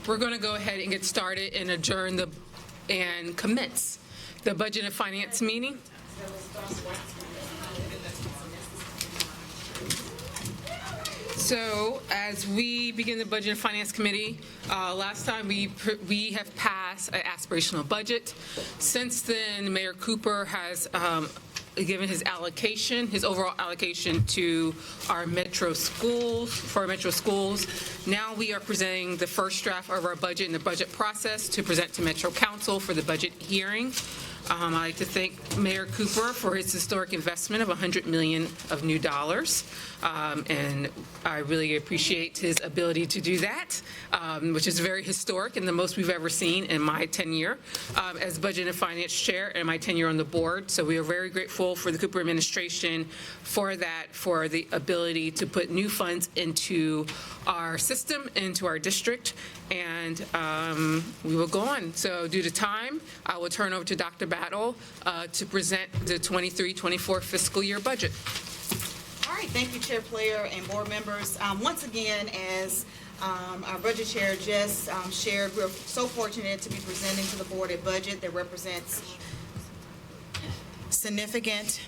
we're going to go ahead and get started and adjourn and commence the Budget and Finance meeting. So as we begin the Budget and Finance Committee, last time we have passed an aspirational budget. Since then, Mayor Cooper has given his overall allocation to our metro schools, for our metro schools. Now we are presenting the first draft of our budget in the budget process to present to Metro Council for the budget hearing. I'd like to thank Mayor Cooper for his historic investment of $100 million of new dollars, and I really appreciate his ability to do that, which is very historic and the most we've ever seen in my tenure as Budget and Finance Chair and my tenure on the board. So we are very grateful for the Cooper administration for that, for the ability to put new funds into our system, into our district, and we will go on. So due to time, I will turn over to Dr. Battle to present the 23-24 fiscal year budget. All right, thank you, Chair Player and board members. Once again, as our budget chair just shared, we're so fortunate to be presenting to the board a budget that represents significant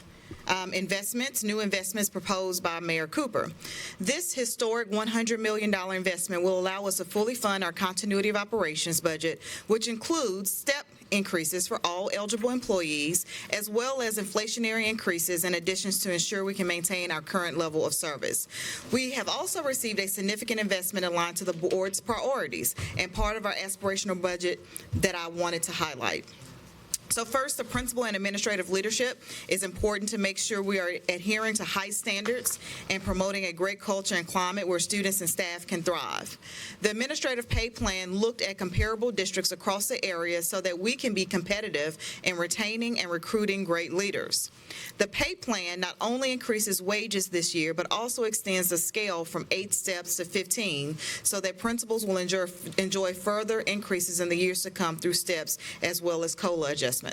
new investments proposed by Mayor Cooper. This historic $100 million investment will allow us to fully fund our continuity of operations budget, which includes step increases for all eligible employees, as well as inflationary increases and additions to ensure we can maintain our current level of service. We have also received a significant investment aligned to the board's priorities and part of our aspirational budget that I wanted to highlight. So first, the principal and administrative leadership is important to make sure we are adhering to high standards and promoting a great culture and climate where students and staff can thrive. The administrative pay plan looked at comparable districts across the area so that we can be competitive in retaining and recruiting great leaders. The pay plan not only increases wages this year, but also extends the scale from 8 steps to 15 so that principals will enjoy further increases in the years to come through steps as well as COLA adjustments.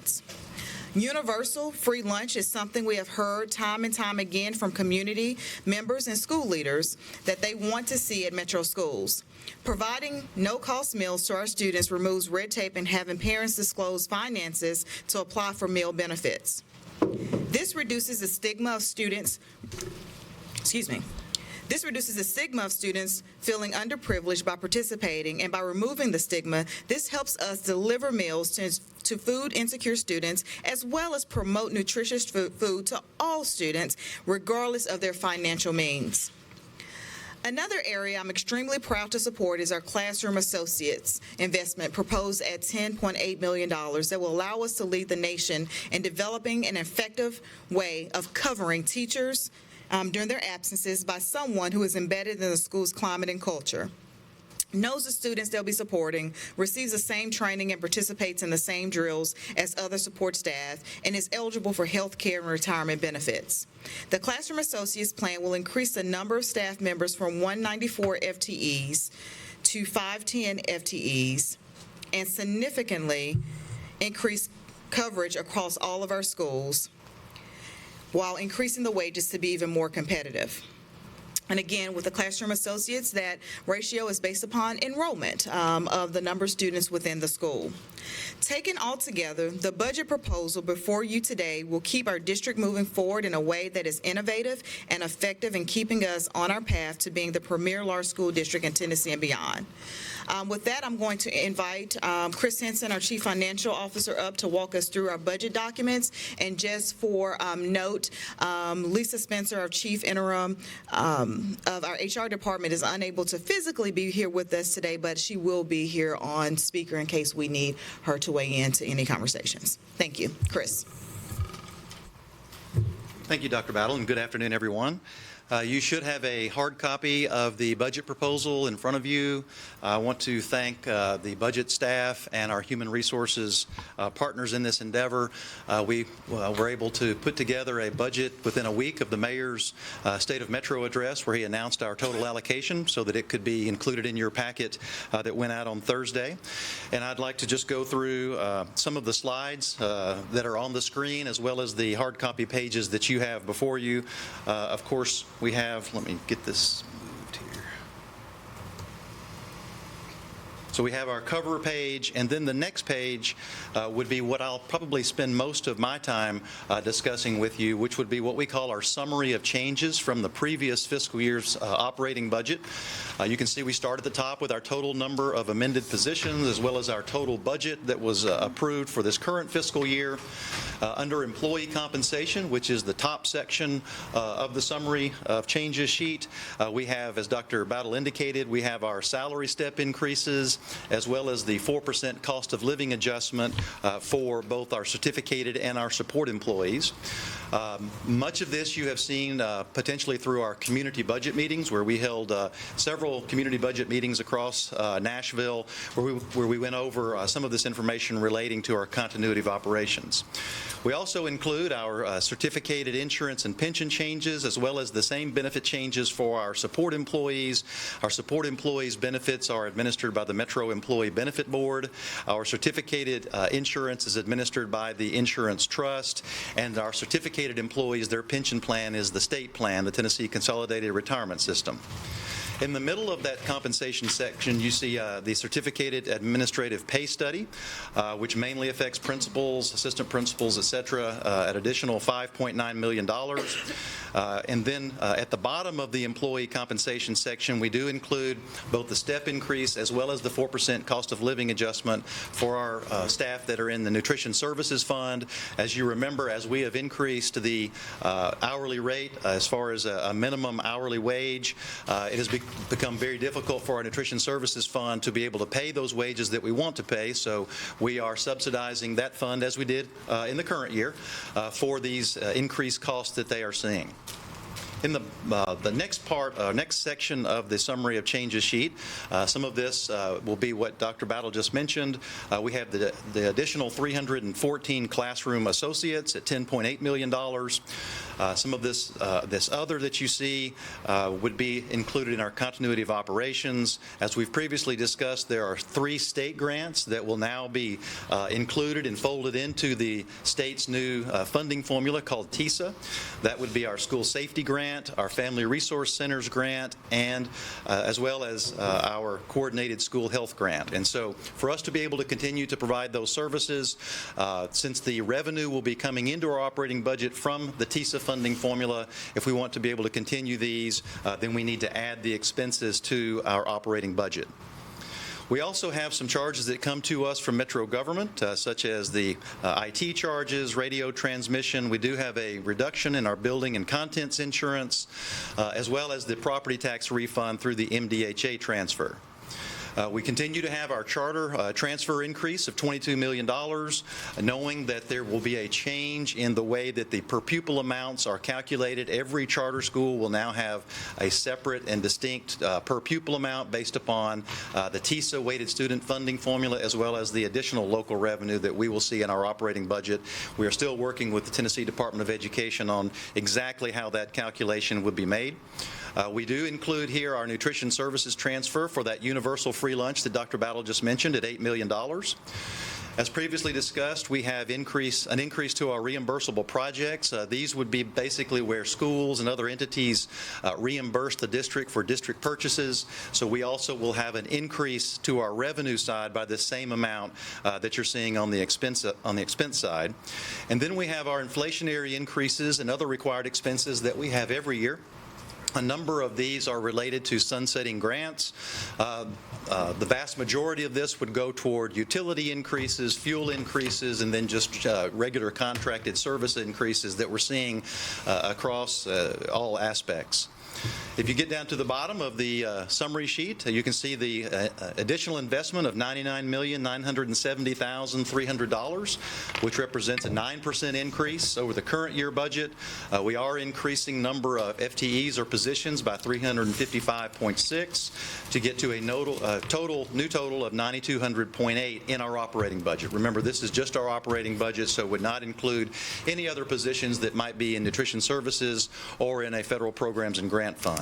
Universal free lunch is something we have heard time and time again from community members and school leaders that they want to see at Metro schools. Providing no-cost meals to our students removes red tape and having parents disclose finances to apply for meal benefits. This reduces the stigma of students, This reduces the stigma of students feeling underprivileged by participating, and by removing the stigma, this helps us deliver meals to food-insecure students, as well as promote nutritious food to all students, regardless of their financial means. Another area I'm extremely proud to support is our Classroom Associates investment proposed at $10.8 million that will allow us to lead the nation in developing an effective way of covering teachers during their absences by someone who is embedded in the school's climate and culture, knows the students they'll be supporting, receives the same training and participates in the same drills as other support staff, and is eligible for health care and retirement benefits. The Classroom Associates plan will increase the number of staff members from 194 FTEs to 510 FTEs and significantly increase coverage across all of our schools while increasing the wages to be even more competitive. And again, with the Classroom Associates, that ratio is based upon enrollment of the number of students within the school. Taken all together, the budget proposal before you today will keep our district moving forward in a way that is innovative and effective in keeping us on our path to being the premier large school district in Tennessee and beyond. With that, I'm going to invite Chris Henson, our Chief Financial Officer, up to walk us through our budget documents. And just for note, Lisa Spencer, our Chief Interim of our HR department, is unable to physically be here with us today, but she will be here on speaker in case we need her to weigh in to any conversations. Thank you. Chris. Thank you, Dr. Battle, and good afternoon, everyone. You should have a hard copy of the budget proposal in front of you. I want to thank the budget staff and our human resources partners in this endeavor. We were able to put together a budget within a week of the mayor's State of Metro address, where he announced our total allocation so that it could be included in your packet that went out on Thursday. And I'd like to just go through some of the slides that are on the screen, as well as the hard copy pages that you have before you. Of course, we have, let me get this moved here. So So we have our cover page, and then the next page would be what I'll probably spend most of my time discussing with you, which would be what we call our summary of changes from the previous fiscal year's operating budget. You can see we start at the top with our total number of amended positions as well as our total budget that was approved for this current fiscal year. Under employee compensation, which is the top section of the summary of changes sheet, we have, as Dr. Battle indicated, we have our salary step increases as well as the 4% cost of living adjustment for both our certificated and our support employees. Much of this you have seen potentially through our community budget meetings, where we held several community budget meetings across Nashville where we went over some of this information relating to our continuity of operations. We also include our certificated insurance and pension changes, as well as the same benefit changes for our support employees. Our support employees' benefits are administered by the Metro Employee Benefit Board. Our certificated insurance is administered by the Insurance Trust, and our certificated employees, their pension plan is the state plan, the Tennessee Consolidated Retirement System. In the middle of that compensation section, you see the certificated administrative pay study, which mainly affects principals, assistant principals, et cetera, at additional $5.9 million. And then at the bottom of the employee compensation section, we do include both the step increase as well as the 4% cost of living adjustment for our staff that are in the Nutrition Services Fund. As you remember, as we have increased the hourly rate as far as a minimum hourly wage, it has become very difficult for our Nutrition Services Fund to be able to pay those wages that we want to pay, so we are subsidizing that fund, as we did in the current year, for these increased costs that they are seeing. In the next section of the summary of changes sheet, some of this will be what Dr. Battle just mentioned. We have the additional 314 classroom associates at $10.8 million. Some of this other that you see would be included in our continuity of operations. As we've previously discussed, there are 3 state grants that will now be included and folded into the state's new funding formula called TISA. That would be our school safety grant, our Family Resource Centers grant, and as well as our Coordinated School Health grant. And so for us to be able to continue to provide those services, since the revenue will be coming into our operating budget from the TISA funding formula, if we want to be able to continue these, then we need to add the expenses to our operating budget. We also have some charges that come to us from Metro government, such as the IT charges, radio transmission. We do have a reduction in our building and contents insurance, as well as the property tax refund through the MDHA transfer. We continue to have our charter transfer increase of $22 million, knowing that there will be a change in the way that the per pupil amounts are calculated. Every charter school will now have a separate and distinct per pupil amount based upon the TISA weighted student funding formula, as well as the additional local revenue that we will see in our operating budget. We are still working with the Tennessee Department of Education on exactly how that calculation would be made. We do include here our nutrition services transfer for that universal free lunch that Dr. Battle just mentioned at $8 million. As previously discussed, we have an increase to our reimbursable projects. These would be basically where schools and other entities reimburse the district for district purchases. So we also will have an increase to our revenue side by the same amount that you're seeing on the expense side. And then we have our inflationary increases and other required expenses that we have every year. A number of these are related to sunsetting grants. The vast majority of this would go toward utility increases, fuel increases, and then just regular contracted service increases that we're seeing across all aspects. If you get down to the bottom of the summary sheet, you can see the additional investment of $99,970,300, which represents a 9% increase over the current year budget. We are increasing number of FTEs or positions by 355.6 to get to a new total of 9,200.8 in our operating budget. Remember, this is just our operating budget, so it would not include any other positions that might be in nutrition services or in a federal programs and grant fund.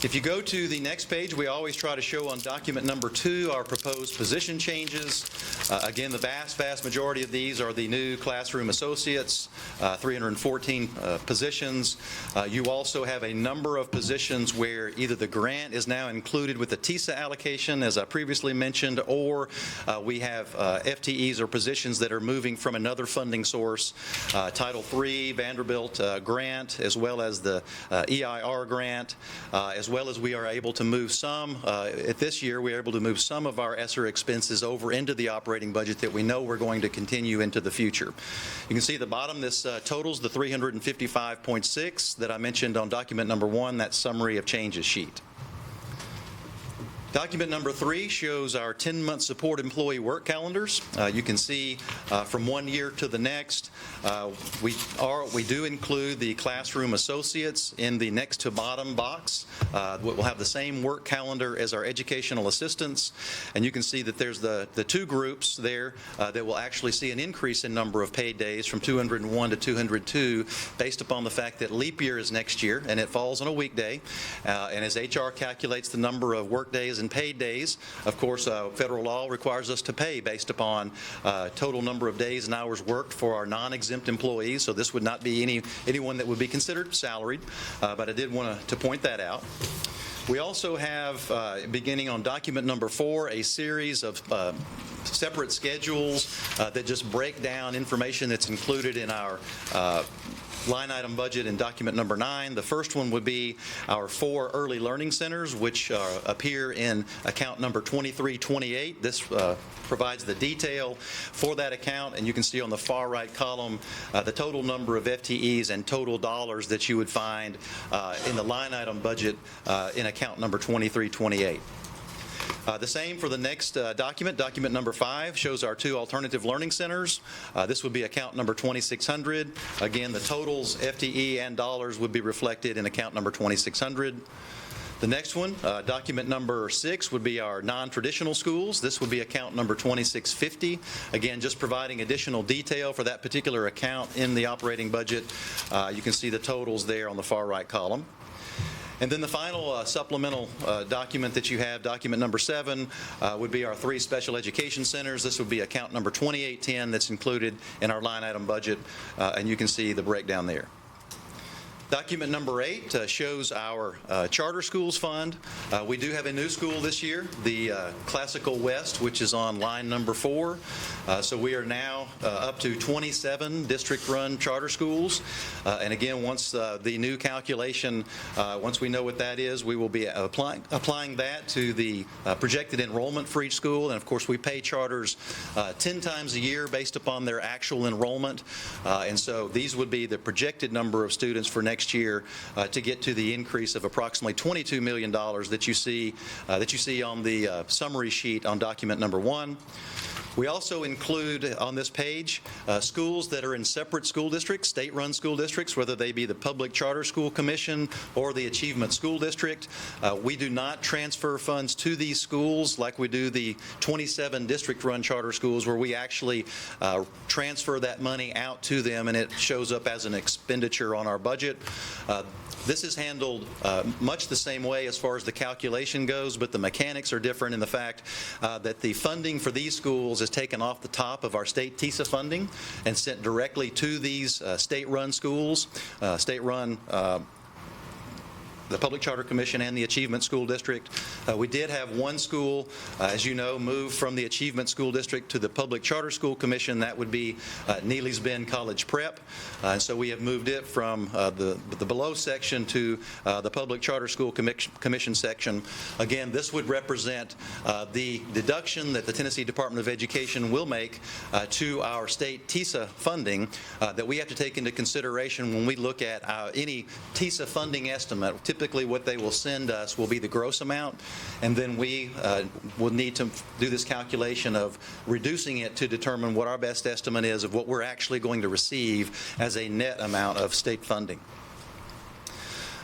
If you go to the next page, we always try to show on document number 2 our proposed position changes. Again, the vast majority of these are the new classroom associates, 314 positions. You also have a number of positions where either the grant is now included with the TISA allocation, as I previously mentioned, or we have FTEs or positions that are moving from another funding source, Title III, Vanderbilt grant, as well as the EIR grant, as well as we are able to move some, at this year, we are able to move some of our ESSER expenses over into the operating budget that we know we're going to continue into the future. You can see at the bottom, this totals the 355.6 that I mentioned on document number 1, that summary of changes sheet. Document number 3 shows our 10-month support employee work calendars. You can see from one year to the next, we do include the classroom associates in the next to bottom box. We'll have the same work calendar as our educational assistants, and you can see that there's the two groups there that will actually see an increase in number of paid days from 201 to 202 based upon the fact that leap year is next year and it falls on a weekday. And as HR calculates the number of work days and paid days, of course, federal law requires us to pay based upon total number of days and hours worked for our non-exempt employees, so this would not be anyone that would be considered salaried, but I did want to point that out. We also have, beginning on document number 4, a series of separate schedules that just break down information that's included in our line item budget in document number 9. The first one would be our 4 early learning centers, which appear in account number 2328. This provides the detail for that account, and you can see on the far right column the total number of FTEs and total dollars that you would find in the line item budget in account number 2328. The same for the next document. Document number 5 shows our 2 alternative learning centers. This would be account number 2600. Again, the totals, FTE and dollars, would be reflected in account number 2600. The next one, document number 6, would be our non-traditional schools. This would be account number 2650. Again, just providing additional detail for that particular account in the operating budget. You can see the totals there on the far right column. And then the final supplemental document that you have, document number 7, would be our 3 special education centers. This would be account number 2810 that's included in our line item budget, and you can see the breakdown there. Document number 8 shows our charter schools fund. We do have a new school this year, the Classical West, which is on line number 4. So we are now up to 27 district-run charter schools. And again, once the new calculation, once we know what that is, we will be applying that to the projected enrollment for each school. And of course, we pay charters 10 times a year based upon their actual enrollment. And so these would be the projected number of students for next year to get to the increase of approximately $22 million that you see on the summary sheet on document number 1. We also include on this page schools that are in separate school districts, state-run school districts, whether they be the Public Charter School Commission or the Achievement School District. We do not transfer funds to these schools like we do the 27 district-run charter schools, where we actually transfer that money out to them and it shows up as an expenditure on our budget. This is handled much the same way as far as the calculation goes, but the mechanics are different in the fact that the funding for these schools is taken off the top of our state TISA funding and sent directly to these state-run schools, state-run the Public Charter Commission and the Achievement School District. We did have one school, as you know, move from the Achievement School District to the Public Charter School Commission. That would be Neely's Bend College Prep. And so we have moved it from the below section to the Public Charter School Commission section. Again, this would represent the deduction that the Tennessee Department of Education will make to our state TISA funding that we have to take into consideration when we look at any TISA funding estimate. Typically what they will send us will be the gross amount, and then we will need to do this calculation of reducing it to determine what our best estimate is of what we're actually going to receive as a net amount of state funding.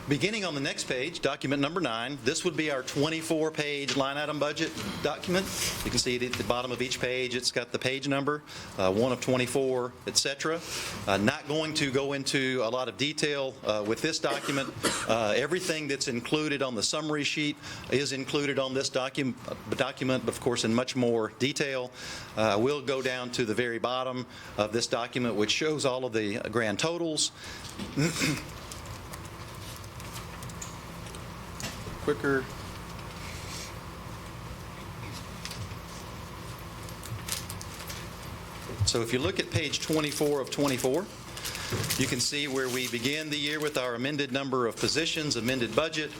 Beginning on the next page, document number 9, this would be our 24-page line item budget document. You can see at the bottom of each page, it's got the page number, 1 of 24, et cetera. Not going to go into a lot of detail with this document. Everything that's included on the summary sheet is included on this document, but of course in much more detail. We'll go down to the very bottom of this document, which shows all of the grand totals. Quicker. So if you look at page 24 of 24, you can see where we begin the year with our amended number of positions, amended budget.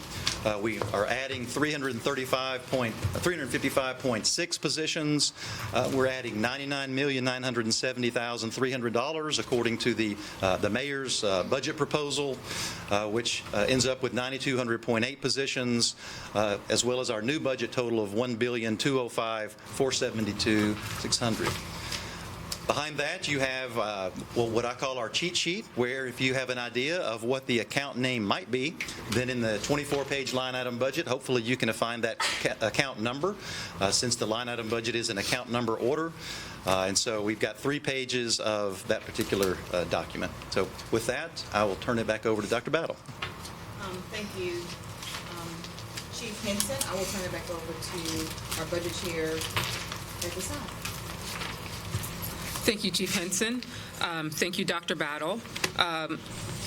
We are adding 355.6 positions. We're adding $99,970,300 according to the mayor's budget proposal, which ends up with 9,200.8 positions, as well as our new budget total of $1,205,472,600. Behind that, you have what I call our cheat sheet, where if you have an idea of what the account name might be, then in the 24-page line item budget, hopefully you can find that account number, since the line item budget is an account number order. And so we've got 3 pages of that particular document. So with that, I will turn it back over to Dr. Battle. Thank you, Chief Henson. I will turn it back over to our budget chair at this time. Thank you, Chief Henson. Thank you, Dr. Battle.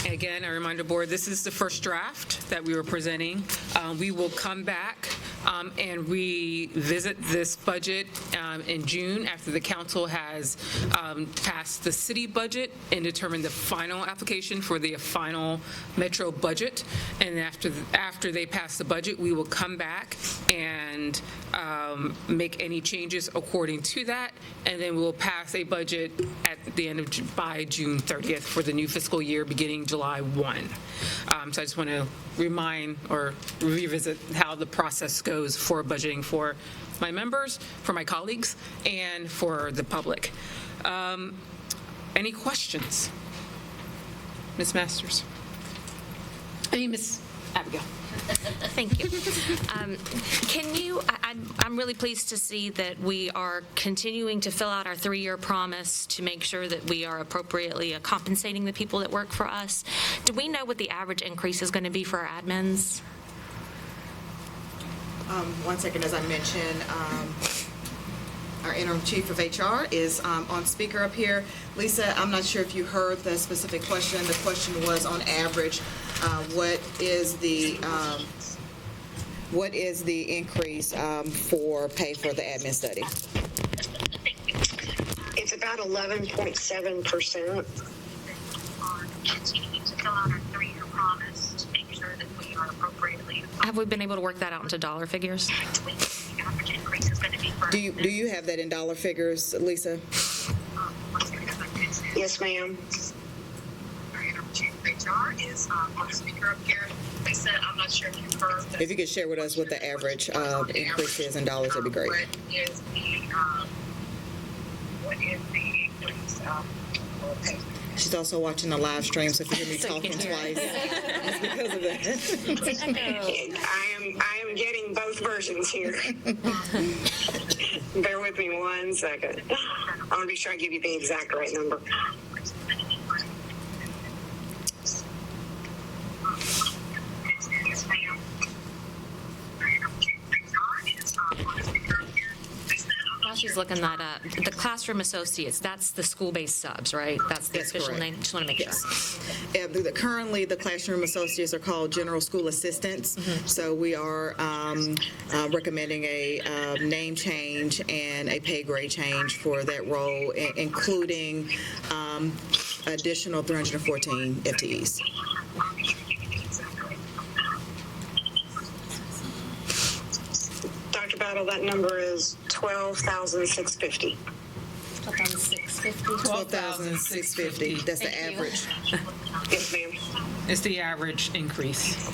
Again, I remind the board, this is the first draft that we were presenting. We will come back and revisit this budget in June after the council has passed the city budget and determined the final application for the final Metro budget. And after they pass the budget, we will come back and make any changes according to that, and then we'll pass a budget at the end of by June 30th for the new fiscal year beginning July 1. So I just want to remind or revisit how the process goes for budgeting for my members, for my colleagues, and for the public. Any questions? Ms. Masters? Ms. Abigail? Thank you. I'm really pleased to see that we are continuing to fill out our 3-year promise to make sure that we are appropriately compensating the people that work for us. Do we know what the average increase is going to be for our admins? 1 second, as I mentioned, our interim chief of HR is on speaker up here. Lisa, I'm not sure if you heard the specific question. The question was, on average, what is the increase for pay for the admin study? It's about 11.7%. Continuing to fill out our 3-year promise to make sure that we are appropriately. Have we been able to work that out into dollar figures? Do you have that in dollar figures, Lisa? Yes, ma'am. HR is on speaker up here. Lisa, I'm not sure if you've heard. If you could share with us what the average increase is in dollars, that'd be great. What is the increase? She's also watching the live stream, so if you hear me talking twice, it's because of that. I am getting both versions here. Bear with me 1 second. I want to be sure I give you the exact right number. While she's looking that up, the classroom associates, that's the school-based subs, right? That's the official correct. name. Just want to make sure. Currently, the classroom associates are called general school assistants. So we are recommending a name change and a pay grade change for that role, including additional 314 FTEs. Dr. Battle, that number is 12,650. 12,650. That's the average. Yes, ma'am. It's the average increase.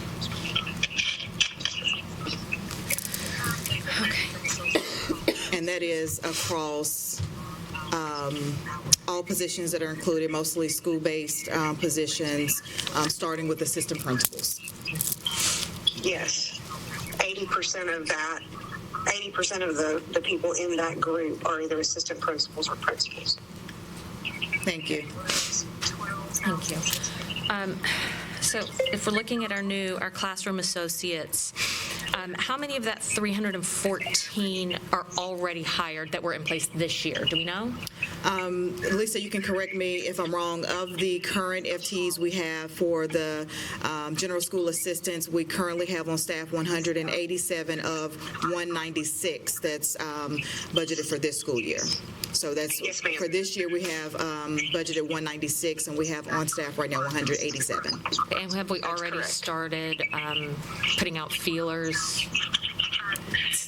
Okay. And that is across all positions that are included, mostly school-based positions, starting with assistant principals. Yes. 80% of that, 80% of the people in that group are either assistant principals or principals. Thank you. Thank you. So if we're looking at our classroom associates, how many of that 314 are already hired that were in place this year? Do we know? Lisa, you can correct me if I'm wrong. Of the current FTEs we have for the general school assistants, we currently have on staff 187 of 196 that's budgeted for this school year. So that's, Yes, ma'am. for this year, we have budgeted 196, and we have on staff right now 187. And have we already correct. started putting out feelers?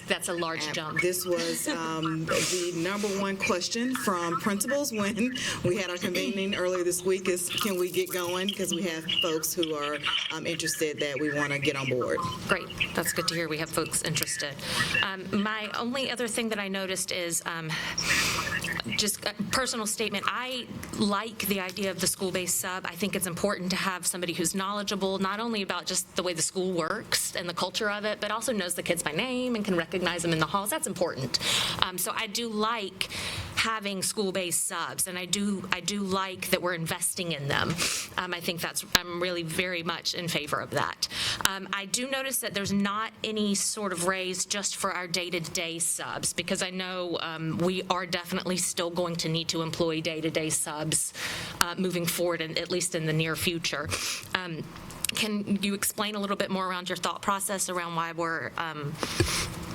That's a large jump. This was the number one question from principals when we had our convening earlier this week is, can we get going? Because we have folks who are interested that we want to get on board. Great. That's good to hear. We have folks interested. My only other thing that I noticed is just a personal statement. I like the idea of the school-based sub. I think it's important to have somebody who's knowledgeable, not only about just the way the school works and the culture of it, but also knows the kids by name and can recognize them in the halls. That's important. So I do like having school-based subs, and I do like that we're investing in them. I think I'm really very much in favor of that. I do notice that there's not any sort of raise just for our day-to-day subs, because I know we are definitely still going to need to employ day-to-day subs moving forward, and at least in the near future. Can you explain a little bit more around your thought process around why we're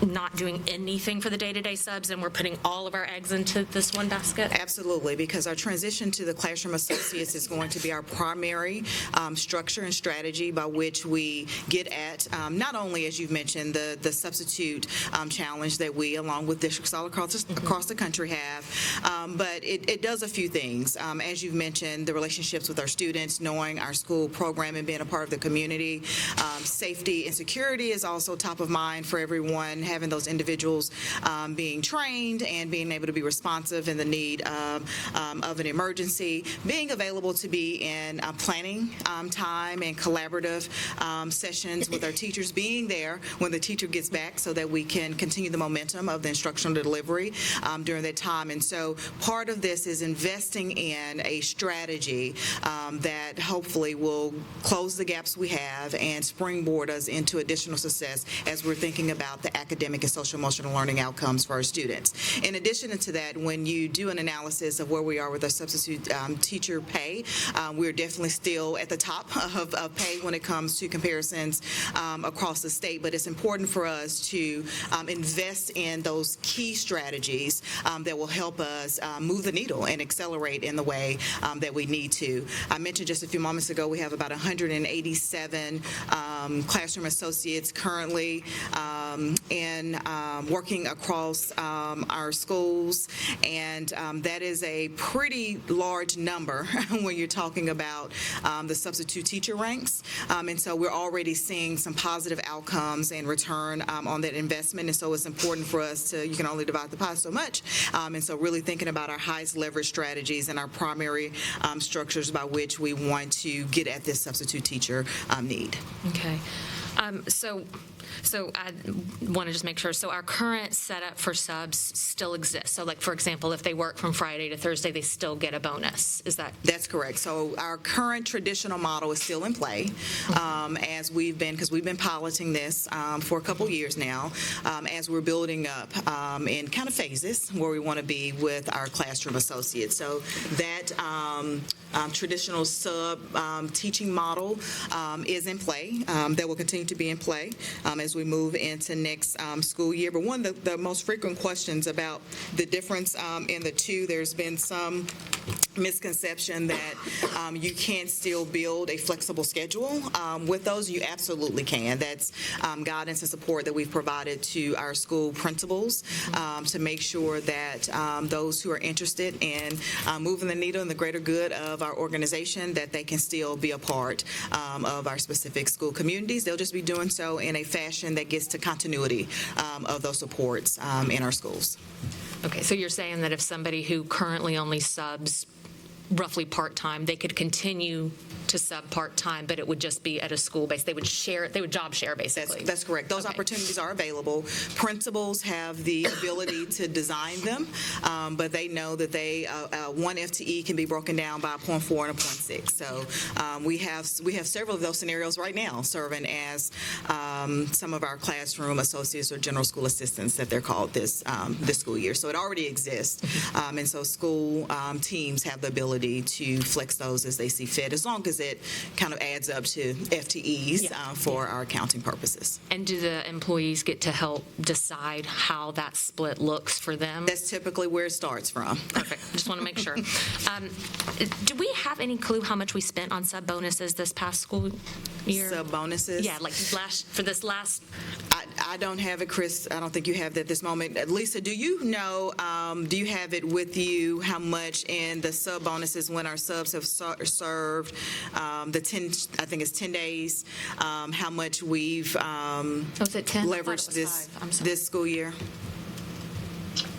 not doing anything for the day-to-day subs and we're putting all of our eggs into this one basket? Absolutely, because our transition to the classroom associates is going to be our primary structure and strategy by which we get at not only, as you've mentioned, the substitute challenge that we, along with districts all across the country, have, but it does a few things. As you've mentioned, the relationships with our students, knowing our school program and being a part of the community. Safety and security is also top of mind for everyone, having those individuals being trained and being able to be responsive in the need of an emergency, being available to be in planning time and collaborative sessions with our teachers, being there when the teacher gets back so that we can continue the momentum of the instructional delivery during that time. And so part of this is investing in a strategy that hopefully will close the gaps we have and springboard us into additional success as we're thinking about the academic and social emotional learning outcomes for our students. In addition to that, when you do an analysis of where we are with our substitute teacher pay, we're definitely still at the top of pay when it comes to comparisons across the state, but it's important for us to invest in those key strategies that will help us move the needle and accelerate in the way that we need to. I mentioned just a few moments ago we have about 187 classroom associates currently in working across our schools, and that is a pretty large number when you're talking about the substitute teacher ranks, and so we're already seeing some positive outcomes and return on that investment, and so it's important for us to, you can only divide the pie so much, and so really thinking about our highest leverage strategies and our primary structures by which we want to get at this substitute teacher need. Okay. So I want to just make sure. So our current setup for subs still exists. So, like, for example, if they work from Friday to Thursday, they still get a bonus. Is that? That's correct. So our current traditional model is still in play as we've been, because we've been piloting this for a couple years now, as we're building up in kind of phases where we want to be with our classroom associates. So that traditional sub teaching model is in play. That will continue to be in play as we move into next school year. But one of the most frequent questions about the difference in the two, there's been some misconception that you can still build a flexible schedule. With those, you absolutely can. That's guidance and support that we've provided to our school principals to make sure that those who are interested in moving the needle in the greater good of our organization, that they can still be a part of our specific school communities. They'll just be doing so in a fashion that gets to continuity of those supports in our schools. Okay, so you're saying that if somebody who currently only subs roughly part-time, they could continue to sub part-time, but it would just be at a school base. They would job share, basically. That's correct. Those Okay. opportunities are available. Principals have the ability to design them, but they know that one FTE can be broken down by a 0.4 and a 0.6. So we have several of those scenarios right now serving as some of our classroom associates or general school assistants that they're called this school year. So it already exists, and so school teams have the ability to flex those as they see fit, as long as it kind of adds up to FTEs for our accounting purposes. And do the employees get to help decide how that split looks for them? That's typically where it starts from. Perfect. Just want to make sure. Do we have any clue how much we spent on sub bonuses this past school year? Sub bonuses? Yeah, like for this last. I don't have it, Chris. I don't think you have that at this moment. Lisa, do you know, do you have it with you how much in the sub bonuses when our subs have served the 10, I think it's 10 days, how much we've Was it 10? leveraged this school year?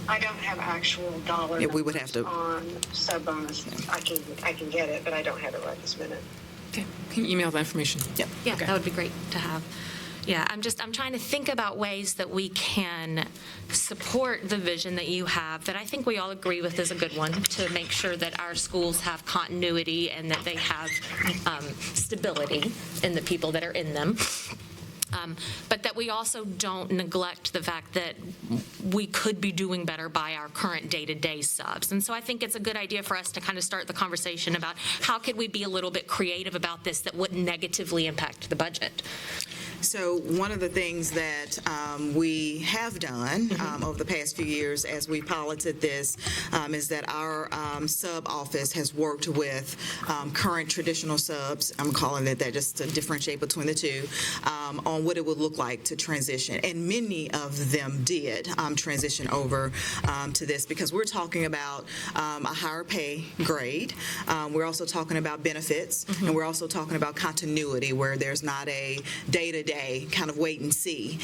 I don't have actual dollar Yeah, we would have to- on sub bonuses. I can get it, but I don't have it right this minute. Okay, can you email that information? Yep. Yeah, Okay. that would be great to have. Yeah, I'm trying to think about ways that we can support the vision that you have, that I think we all agree with is a good one, to make sure that our schools have continuity and that they have stability in the people that are in them. But that we also don't neglect the fact that we could be doing better by our current day-to-day subs. And so I think it's a good idea for us to kind of start the conversation about how could we be a little bit creative about this that wouldn't negatively impact the budget. So one of the things that we have done over the past few years as we piloted this is that our sub office has worked with current traditional subs, I'm calling it that just to differentiate between the two, on what it would look like to transition. And many of them did transition over to this, because we're talking about a higher pay grade. We're also talking about benefits, and we're also talking about continuity, where there's not a day-to-day kind of wait and see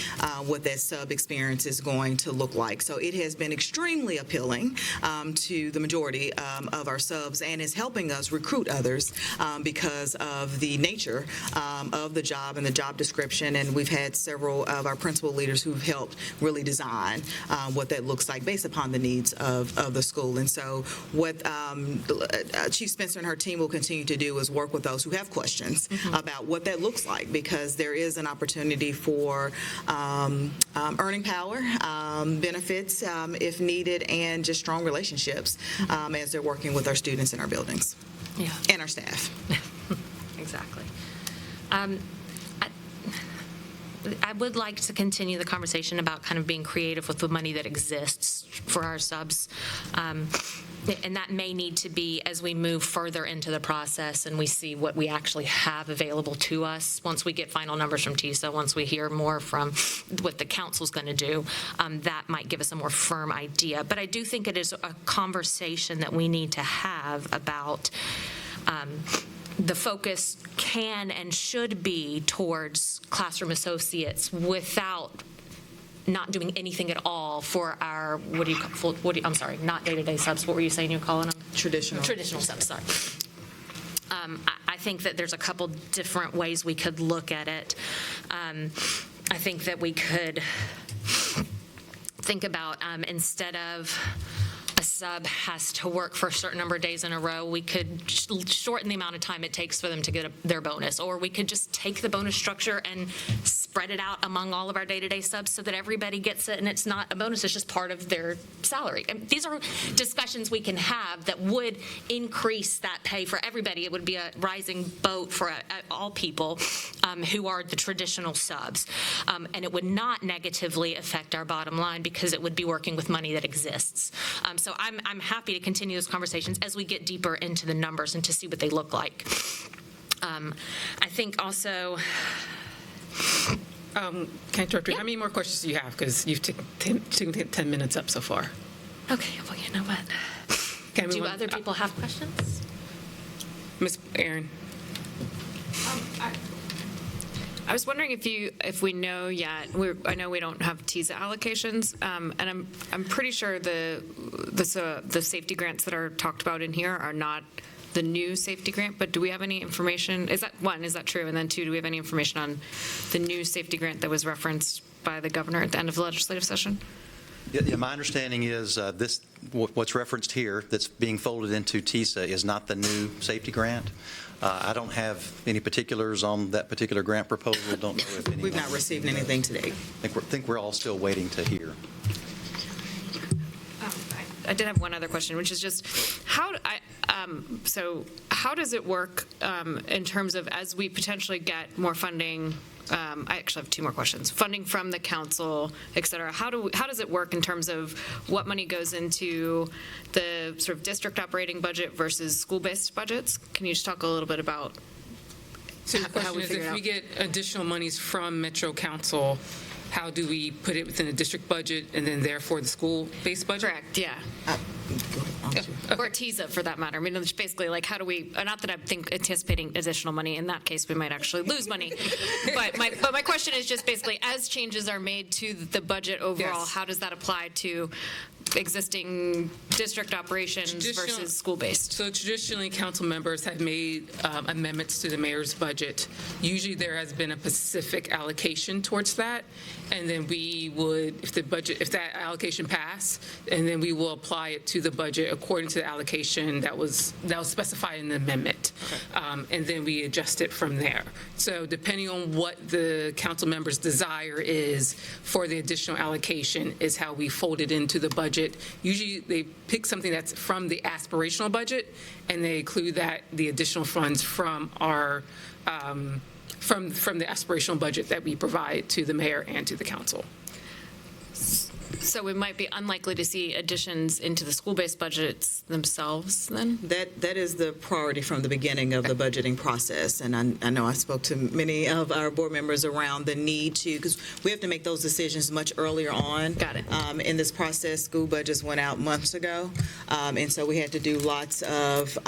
what that sub experience is going to look like. So it has been extremely appealing to the majority of our subs, and is helping us recruit others because of the nature of the job and the job description. And we've had several of our principal leaders who've helped really design what that looks like based upon the needs of the school. And so what Chief Spencer and her team will continue to do is work with those who have questions about what that looks like, because there is an opportunity for earning power, benefits if needed, and just strong relationships as they're working with our students in our buildings Yeah. and our staff. Exactly. I would like to continue the conversation about kind of being creative with the money that exists for our subs. And that may need to be as we move further into the process and we see what we actually have available to us. Once we get final numbers from TISA, once we hear more from what the council's going to do, that might give us a more firm idea. But I do think it is a conversation that we need to have about the focus can and should be towards classroom associates without not doing anything at all for our, I'm sorry, not day-to-day subs. What were you saying you were calling them? Traditional subs, sorry. I think that there's a couple different ways we could look at it. I think that we could think about instead of a sub has to work for a certain number of days in a row, we could shorten the amount of time it takes for them to get their bonus, or we could just take the bonus structure and spread it out among all of our day-to-day subs so that everybody gets it and it's not a bonus, it's just part of their salary. And these are discussions we can have that would increase that pay for everybody. It would be a rising boat for all people who are the traditional subs. And it would not negatively affect our bottom line because it would be working with money that exists. So I'm happy to continue those conversations as we get deeper into the numbers and to see what they look like. I think also... Can I interrupt you? Yeah. How many more questions do you have? Because you've taken 10 minutes up so far. Okay, well, you know what? Okay, Do other people have questions? Ms. Aaron? I was wondering if we know yet. I know we don't have TISA allocations, and I'm pretty sure the safety grants that are talked about in here are not the new safety grant, but do we have any information? Is that true? And then two, do we have any information on the new safety grant that was referenced by the governor at the end of the legislative session? Yeah, my understanding is what's referenced here that's being folded into TISA is not the new safety grant. I don't have any particulars on that particular grant proposal. Don't know if anyone. We've not received anything today. I think we're all still waiting to hear. I did have one other question, which is just how does it work in terms of as we potentially get more funding? I actually have two more questions. Funding from the council, et cetera. How does it work in terms of what money goes into the sort of district operating budget versus school-based budgets? Can you just talk a little bit about So the how question we is, figure it if we out? get additional monies from Metro Council, how do we put it within the district budget and then therefore the school-based budget? Correct, yeah. Or TISA, for that matter. I mean, it's basically like, how do we, not that I'm anticipating additional money. In that case, we might actually lose money. But my question is just basically, as changes are made to the budget overall, Yes. how does that apply to existing district operations versus school-based? So traditionally, council members have made amendments to the mayor's budget. Usually, there has been a specific allocation towards that, and then we would, if that allocation passed, and then we will apply it to the budget according to the allocation that was specified in the amendment, and then we adjust it from there. So depending on what the council member's desire is for the additional allocation is how we fold it into the budget. Usually, they pick something that's from the aspirational budget, and they include the additional funds from our from the aspirational budget that we provide to the mayor and to the council. So we might be unlikely to see additions into the school-based budgets themselves then? That is the priority from the beginning of the budgeting process. And I know I spoke to many of our board members around the need to, because we have to make those decisions much earlier on. Got it. In this process, school budgets went out months ago. And so we had to do lots of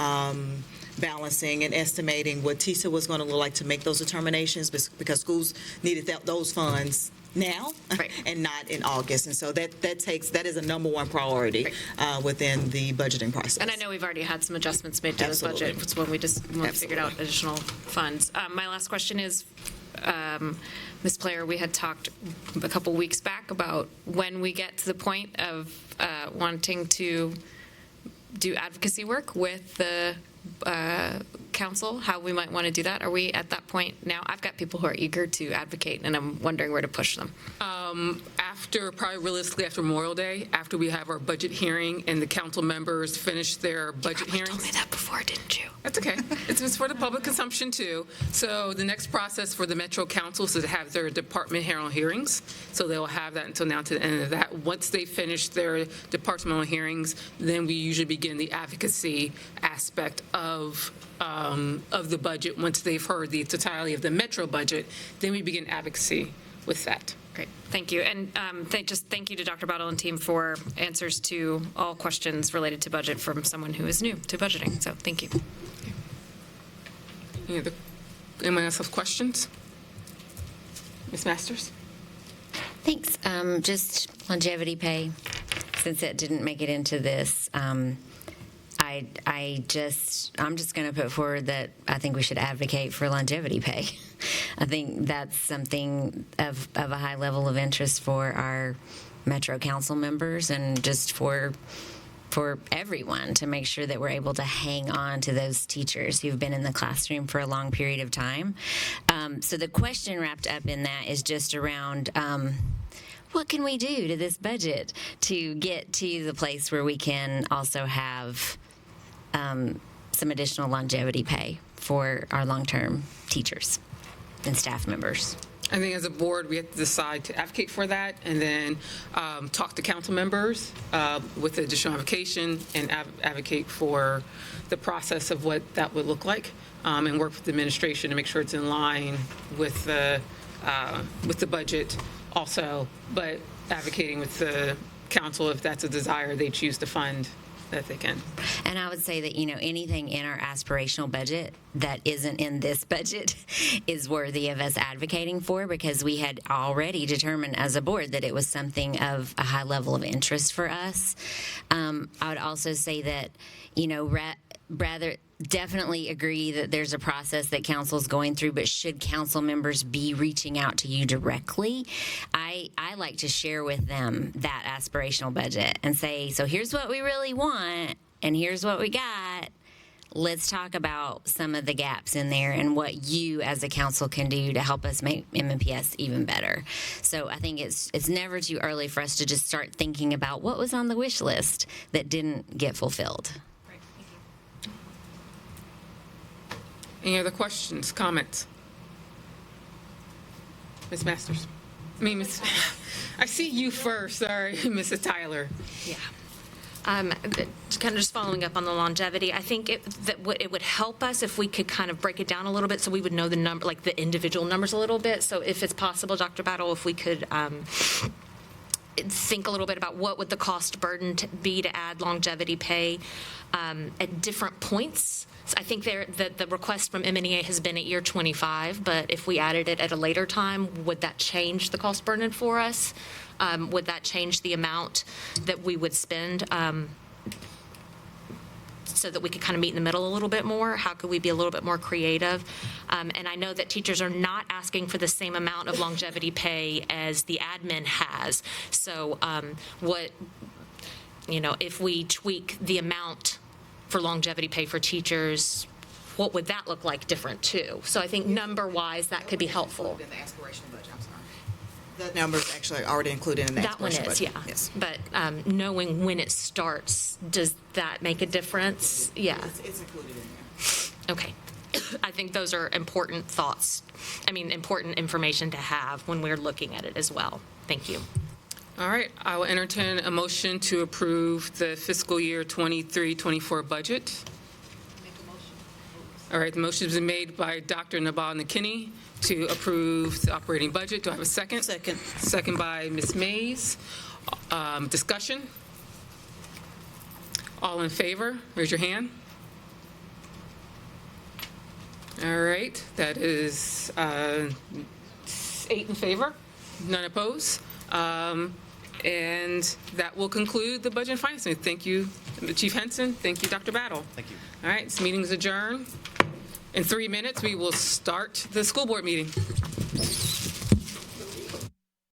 balancing and estimating what TISA was going to look like to make those determinations because schools needed those funds now Right. and not in August. And so that is a number one priority within the budgeting process. And I know we've already had some adjustments made to the Absolutely. budget. It's when we figured out additional funds. My last question is, Ms. Player, we had talked a couple weeks back about when we get to the point of wanting to do advocacy work with the council, how we might want to do that. Are we at that point now? I've got people who are eager to advocate, and I'm wondering where to push them. Probably realistically after Memorial Day, after we have our budget hearing and the council members finish their budget You hearings. told me that before, didn't you? That's okay. It's for the public consumption too. So the next process for the Metro Council is to have their departmental hearings. So they'll have that until now to the end of that. Once they finish their departmental hearings, then we usually begin the advocacy aspect of the budget. Once they've heard the totality of the Metro budget, then we begin advocacy with that. Great, thank you. And thank you to Dr. Bottle and team for answers to all questions related to budget from someone who is new to budgeting. So thank you. Anyone else have questions? Ms. Masters? Thanks. Just longevity pay, since it didn't make it into this, I'm just going to put forward that I think we should advocate for longevity pay. I think that's something of a high level of interest for our Metro Council members and just for everyone to make sure that we're able to hang on to those teachers who've been in the classroom for a long period of time. So the question wrapped up in that is just around what can we do to this budget to get to the place where we can also have some additional longevity pay for our long-term teachers and staff members. I think as a board, we have to decide to advocate for that and then talk to council members with the additional advocation and advocate for the process of what that would look like and work with the administration to make sure it's in line with the budget also, but advocating with the council if that's a desire they choose to fund that they can. And I would say that, anything in our aspirational budget that isn't in this budget is worthy of us advocating for because we had already determined as a board that it was something of a high level of interest for us. I would also say that, rather definitely agree that there's a process that council's going through, but should council members be reaching out to you directly, I like to share with them that aspirational budget and say, so here's what we really want, and here's what we got. Let's talk about some of the gaps in there and what you as a council can do to help us make MNPS even better. So I think it's never too early for us to just start thinking about what was on the wish list that didn't get fulfilled. Any other questions, comments? Ms. Masters? I see you first, sorry, Mrs. Tyler. Yeah. Kind of just following up on the longevity, I think it would help us if we could kind of break it down a little bit so we would know the number, like the individual numbers a little bit. So if it's possible, Dr. Battle, if we could think a little bit about what would the cost burden be to add longevity pay at different points. So I think the request from MNEA has been at year 25, but if we added it at a later time, would that change the cost burden for us? Would that change the amount that we would spend so that we could kind of meet in the middle a little bit more? How could we be a little bit more creative? And I know that teachers are not asking for the same amount of longevity pay as the admin has. So if we tweak the amount for longevity pay for teachers, what would that look like different too? So I think number-wise, that could be helpful. In the aspirational budget, I'm sorry. The number's actually already included in the That one aspirational is, budget. yeah. Yes. But knowing when it starts, does that make a difference? Yeah. It's included in there. Okay. I think those are important thoughts. Important information to have when we're looking at it as well. Thank you. All right, I will entertain a motion to approve the fiscal year 23-24 budget. All right, the motion has been made by Dr. Nabal Nakini to approve the operating budget. Do I have a second? Second. Second by Ms. Mays. Discussion? All in favor, raise your hand. All right, that is 8 in favor, none opposed. And that will conclude the Budget and Finance Committee. Thank you, Chief Henson. Thank you, Dr. Battle. Thank you. All right, this meeting is adjourned. In 3 minutes, we will start the school board meeting.